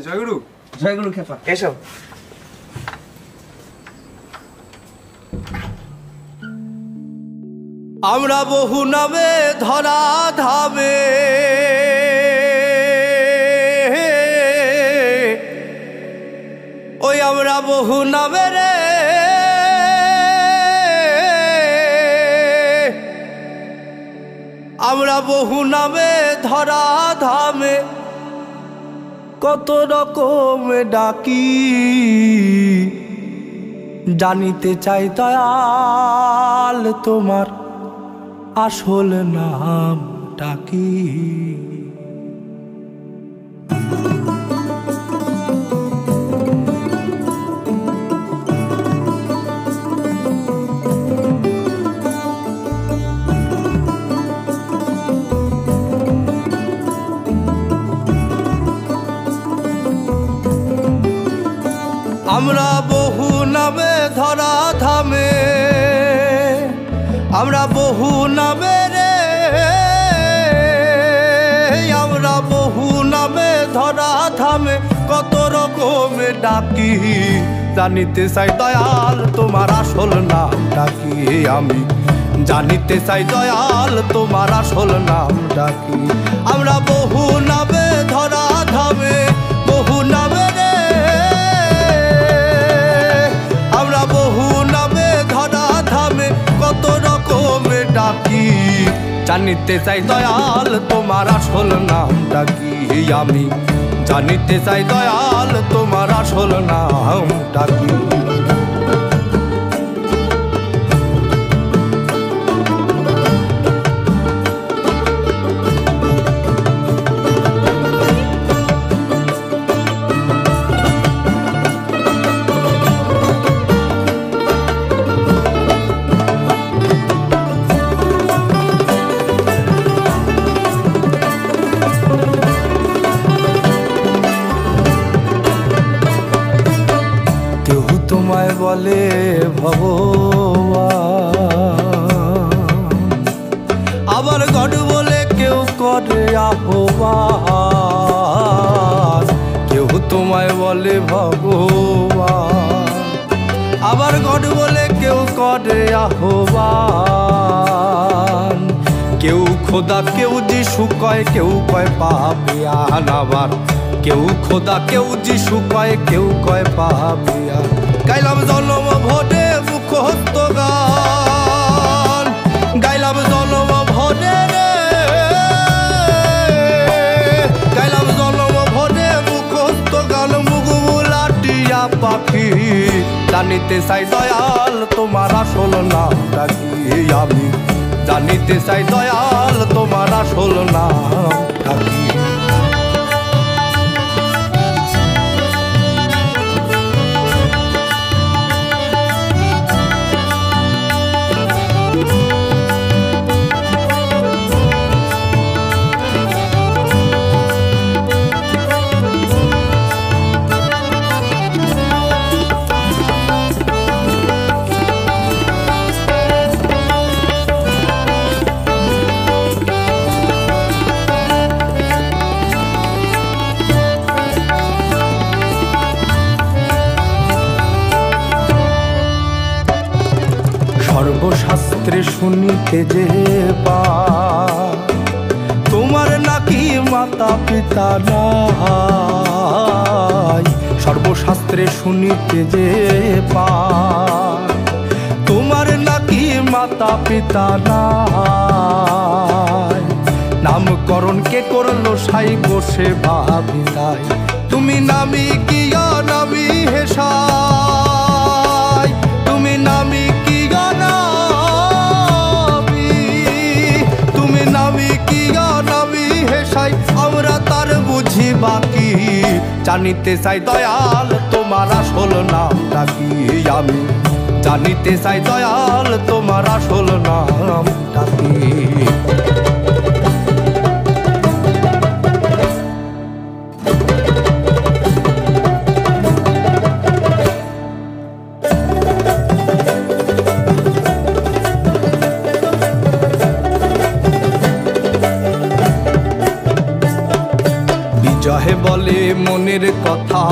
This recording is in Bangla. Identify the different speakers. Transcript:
Speaker 1: জয়গুরু।
Speaker 2: জয়গুরু খেপা, এসো।
Speaker 3: আমরা বহু নামে ধরা ধামে ওই আমরা বহু নামে রে আমরা বহু নামে ধরা ধামে কত রকম ডাকি জানিতে চাই দয়াল তোমার আসল নামটা কি? আমরা বহু নামে ধরা ধামে আমরা বহু নামে রে আমরা বহু নামে ধরা ধামে কত রকমে ডাকি জানিতে চাই দয়াল তোমার আসল নামটা কি? আমি জানিতে চাই দয়াল তোমার আসল নামটা কি? আমরা বহু নামে ধরা ধামে বহু নামে রে আমরা বহু নামে ধরা ধামে কত রকমে ডাকি জানিতে চাই দয়াল তোমার আসল নামটা কি? আমি জানিতে চাই দয়াল তোমার আসল নামটা কি? তোমায় বলে ভগবান আবার গড বলে কেউ করে আহ্বান কেউ তোমায় বলে ভগবান আবার গড বলে কেউ করে আহ্বান কেউ খোদা কেউ যিশু কয় কেউ কয় পাপিয়ান আবার কেউ খোদা কেউ যিশু কয় কেউ কয় পাপিয়ান গাইলাম জন্ম ভোরে মুখস্থ গান গাইলাম জন্ম ভোরে রে গাইলাম জন্ম ভোরে মুখস্থ গান মুগুলাটিয়া পাখি জানিতে চাই দয়াল তোমার আসল নামটা কি? আমি জানিতে চাই দয়াল তোমার আসল নামটা কি? সর্বশাস্ত্রে শুনিতে যে তোমার নাকি মাতা পিতা নাই সর্বশাস্ত্রে শুনিতে যে তোমার নাকি মাতা পিতা নাই নামকরণ কে করলো সাই বসে ভাবি তাই তুমি নামি কি নামি হেসাই তুমি নামি কি তুমি নামি কি নামি হেসাই আমরা তার বুঝি বাকি জানিতে চাই দয়াল তোমার আসল নামটা কি? আমি জানিতে চাই দয়াল তোমার আসল নামটা কি? জহে বলে মনের কথা